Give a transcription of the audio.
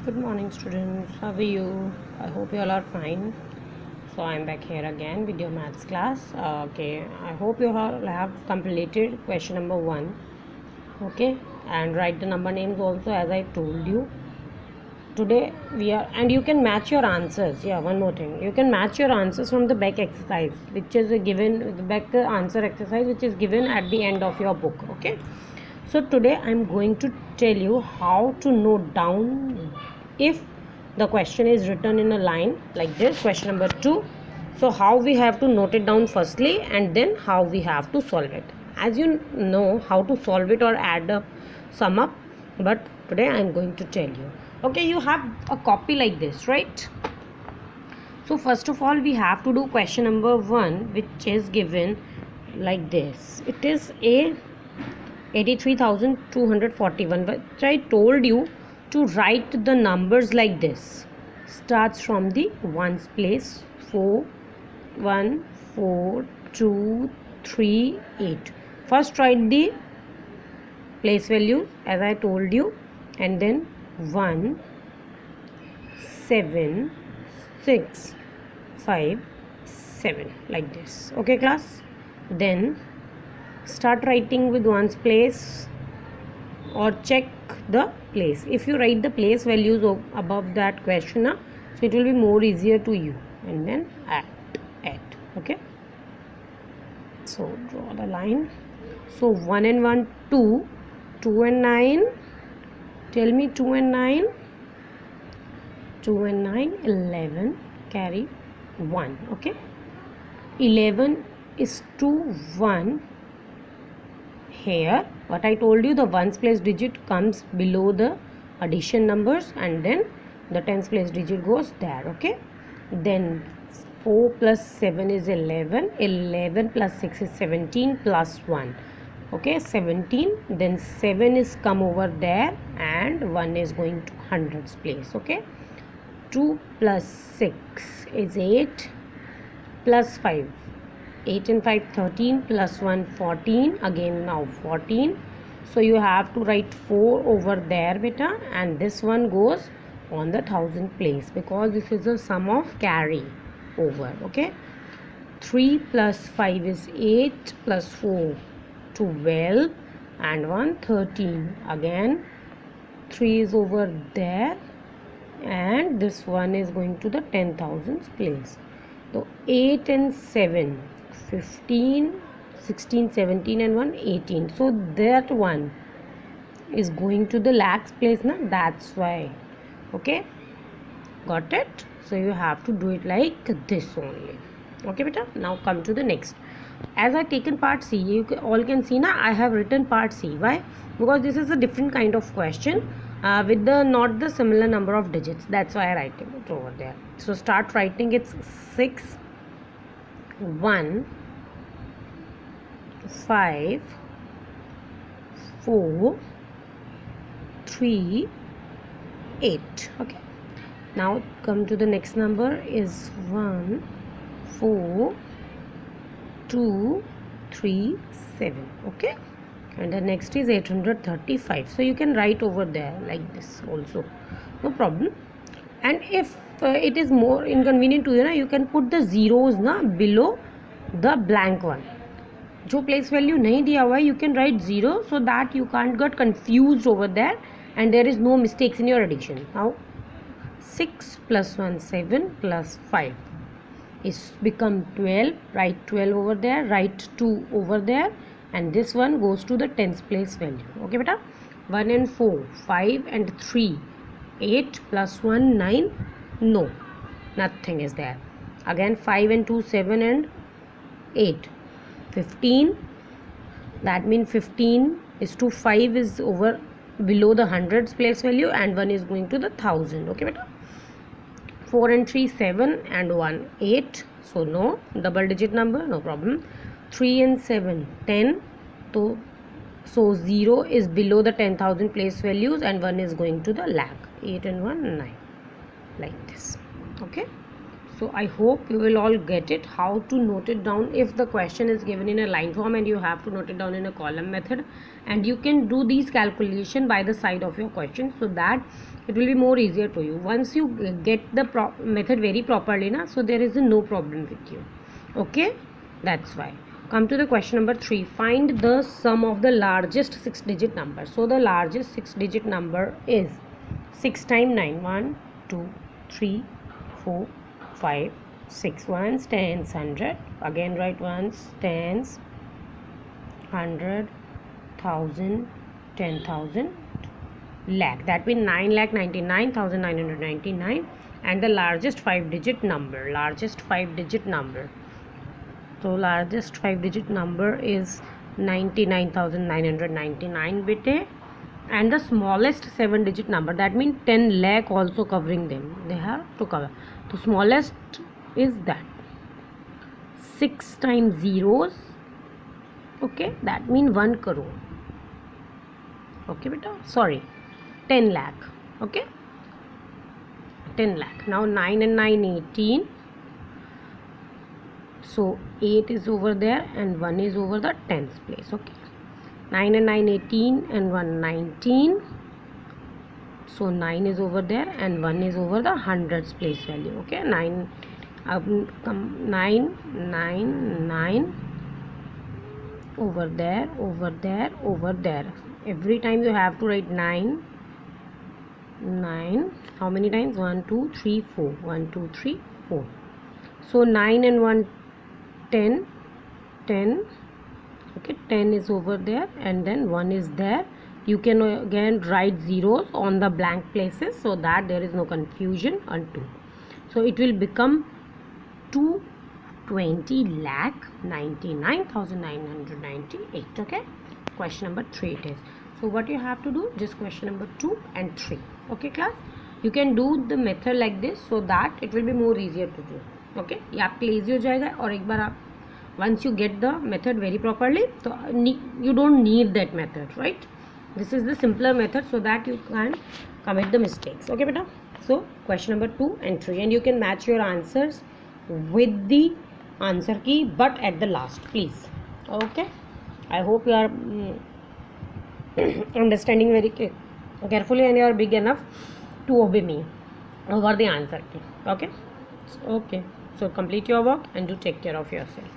Good morning, students. How are you? I hope you all are fine. So I'm back here again with your maths class. Okay, I hope you all have completed question number 1. Okay, and write the number names also as I told you. Today we are, and you can match your answers. Yeah, one more thing. You can match your answers from the back exercise, which is given, the back answer exercise, which is given at the end of your book. Okay. So today I'm going to tell you how to note down if the question is written in a line like this, question number 2. So how we have to note it down firstly, and then how we have to solve it. As you know how to solve it or add up, sum up, but today I'm going to tell you. Okay, you have a copy like this, right? So first of all we have to do question number 1, which is given like this. It is a 83,241, which I told you to write the numbers like this. Starts from the ones place, 4, 1, 4, 2, 3, 8. First write the place values as I told you, and then 1, 7, 6, 5, 7 like this. Okay class? Then start writing with ones place or check the place. If you write the place values above that question, so it will be more easier to you, and then add. Okay, so draw the line. So 1 and 1 2, 2 and 9, tell me 2 and 9, 2 and 9 11, carry 1. Okay, 11 is 2 1. Here what I told you, the ones place digit comes below the addition numbers, and then the tens place digit goes there. Okay, then 4 plus 7 is 11, 11 plus 6 is 17 plus 1. Okay, 17, then 7 is come over there and 1 is going to hundreds place. Okay, 2 plus 6 is 8 plus 5, 8 and 5 13, plus 1 14, again now 14. So you have to write 4 over there beta, and this one goes on the thousand place because this is a sum of carry over. Okay, 3 plus 5 is 8 plus 4 12, and 1 13. Again 3 is over there, and this one is going to the 10,000s place. So 8 and 7 15, 16, 17 and 1 18. So that one is going to the lakhs place now, that's why. Okay, got it? So you have to do it like this only. Okay beta, now come to the next. As I taken part C, you all can see now I have written part C. Why? Because this is a different kind of question with the not the similar number of digits, that's why I write it over there. So start writing. It's 6 1 5 4 3 8. Okay, now come to the next number is 1 4 2 3 7. Okay, and the next is 835. So you can write over there like this also, no problem. And if it is more inconvenient to you, you can put the zeros below the blank one. जो place value नहीं दिया हुआ है, you can write 0 so that you can't get confused over there and there is no mistakes in your addition. Now 6 plus 1 7 plus 5 is become 12. Write 12 over there, write 2 over there, and this one goes to the tens place value. Okay beta, 1 and 4 5 and 3 8 plus 1 9, no, nothing is there. Again 5 and 2 7 and 8 15, that means 15 is to 5 is over below the hundreds place value, and 1 is going to the thousand. Okay beta, 4 and 3 7 and 1 8, so no double digit number, no problem. 3 and 7 10, so 0 is below the 10,000 place values and 1 is going to the lakh. 8 and 1 9 like this. Okay, So I hope you will all get it, how to note it down if the question is given in a line form and you have to note it down in a column method, and you can do these calculation by the side of your question, so that it will be more easier to you. Once you get the method very properly na, so there is no problem with you. Okay, that's why. Come to the question number 3. Find the sum of the largest 6-digit number. So the largest 6-digit number is 6 times 9. 1 2 3 4 5 6. Ones, tens, 100. Again write ones, tens, 100, 1000, 10,000, lakh. That means 9,99,999. And the largest 5-digit number. Largest 5-digit number. So largest 5-digit number is 99,999 bete. And the smallest 7-digit number, that means 10 lakh also covering them, they have to cover. The smallest is that 6 times zeros. Okay, that means 1 crore. Okay beta, sorry, 10 lakh. Okay, 10 lakh. Now 9 and 9, 18. So 8 is over there and 1 is over the tens place. Okay, 9 and 9, 18, and 1, 19. So 9 is over there and 1 is over the hundreds place value. Okay, 9, 9, 9, 9, over there, over there, over there. Every time you have to write 9, 9. How many times? 1, 2, 3, 4. 1, 2, 3, 4. So 9 and 1, 10, 10. Okay, 10 is over there and then 1 is there. You can again write zeros on the blank places so that there is no confusion on 2. So it will become 220 lakh 99,998. Okay, question number 3 it is. So what you have to do, just question number 2 and 3. Okay class, you can do the method like this so that it will be more easier to do. Okay, ये आपके लिए easy हो जाएगा. और एक बार आप once you get the method very properly, so you don't need that method, right? This is the simpler method so that you can commit the mistakes. Okay beta, so question number 2 and 3, and you can match your answers with the answer key but at the last, please. Okay, I hope you are understanding very carefully and you are big enough to obey me over the answer key. Okay, so complete your work and do take care of yourself.